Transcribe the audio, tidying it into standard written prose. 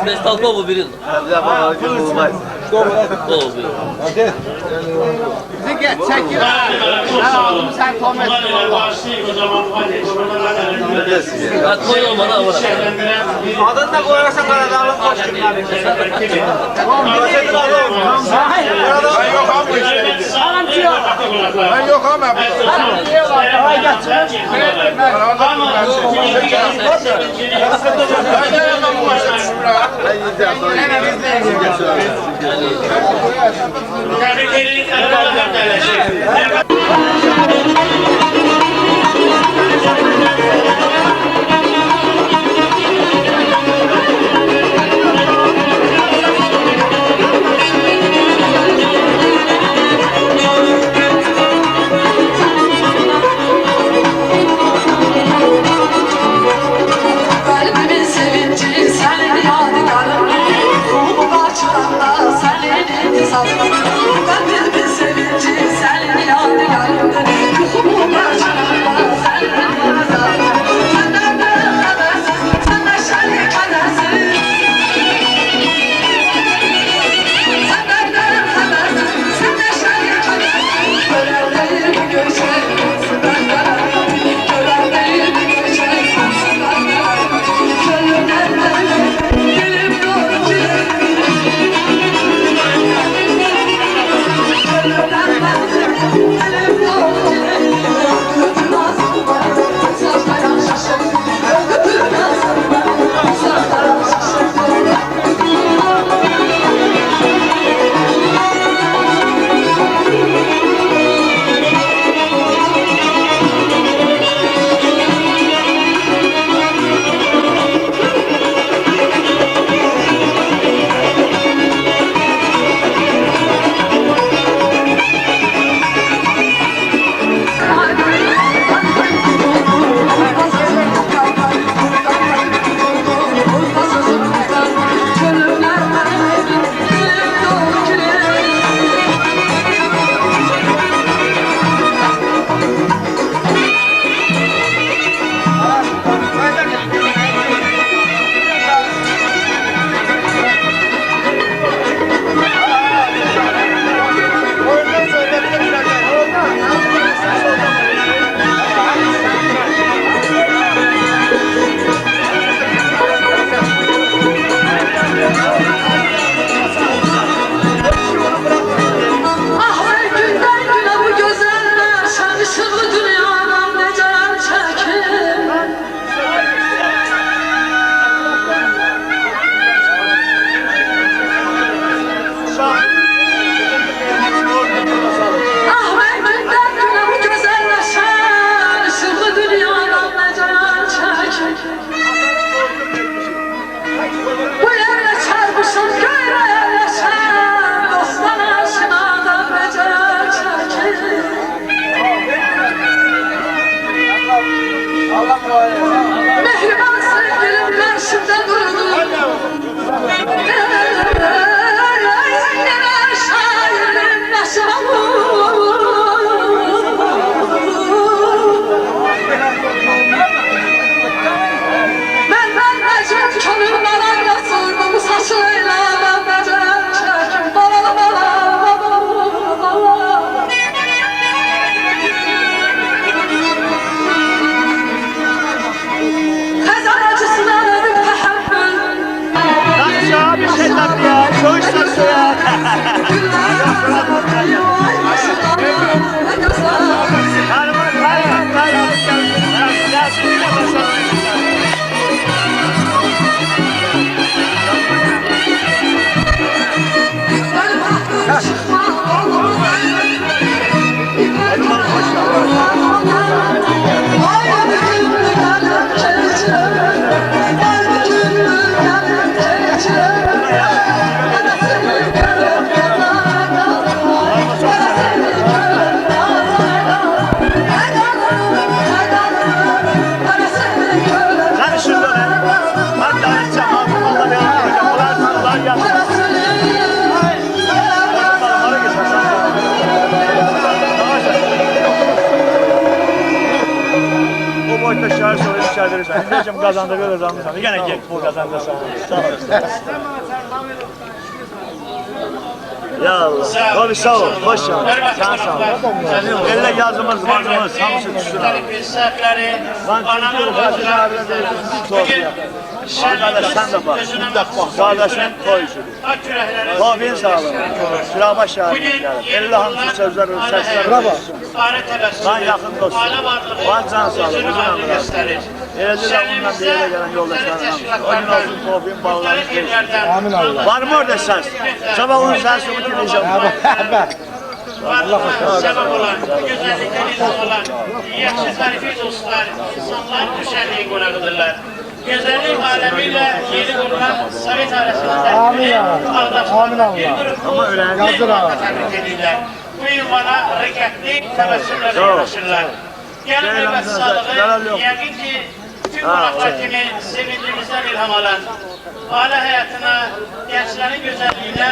Bez talkowo bir yıl. Ya baba kim olmaz. Oldu. Hadi. Bizi geç çekiyor. Ben aldım sen tom etsin. Ben koy olmadı ama. Adını da koyarsan Karadağ'ın koşturlar. Ben yok ama işte. Ben yok ama. Ay geçsin. Ben de yandan bu başa düştüm ya. Kalbimin sevinci senin yadigarın. Bu bahçelerde senin salın. Kalbimin sevinci senin yadigarın. Bu bahçelerde senin salın. Senden de habersiz, senden şerlik kadersiz. Senden de habersiz, senden şerlik kadersiz. Gören değil mi göçek, senden karar. Gören değil mi göçek, senden karar. Ah ve günden güne bu gözeller şaşır bu dünyadan ne can çekir. Ah ve günden güne bu gözeller şaşır bu dünyadan ne can çekir. Bu yerle çarpışıp göğe yerleşen dostlar aşinadan ne can çekir. Mehriban sevgilim karşımda durdu. Neme şairim başıma ben necim könülden anlasın bu saçıyla ben necim çekim bala bala bala. Kazan acısına ölüm tehammül. Aşağı bir şey tabii ya. Çoğuş nasıl ya? Thank you. aşağı verirsen. Diyeceğim kazandı böyle zamırsan. Gene gel bu kazandı sağ ol. Ya Allah. Tabii sağ ol. Hoş geldin. Sen sağ ol. Elle yazımız, mazımız, hamısı düşsün abi. Lan çünkü Arkadaş sen de bak. Kardeşin koysun. Tabin sağlığı. Sıraba şahitler. Elle hamısı sözler, sesler. Bravo. Lan yakın dostum. Lan can sağlığı. Uzun ömür abi. Eləcə də ondan bir yerə gələn yoldaşlarım. O gün olsun tofin bağlarını geçsin. Amin Allah. Var mı orada səs? Sabah onun səsini dinleyeceğim. Sebep olan, bu güzellikten izin olan, yaxşı zarifi dostlar, insanlar bu şenliğin qonağıdırlar. Güzellik alemiyle yeni kurulan Sovet arasında ağdaşlar bir grup tebrik edirler. Bu ünvana hareketli tebessümle ulaşırlar. Gəlin və sağlığı, yəqin ki, tüm qonaqlar kimi sevincimizdən ilham alan, ailə həyatına, gençlərin gözəlliyinə,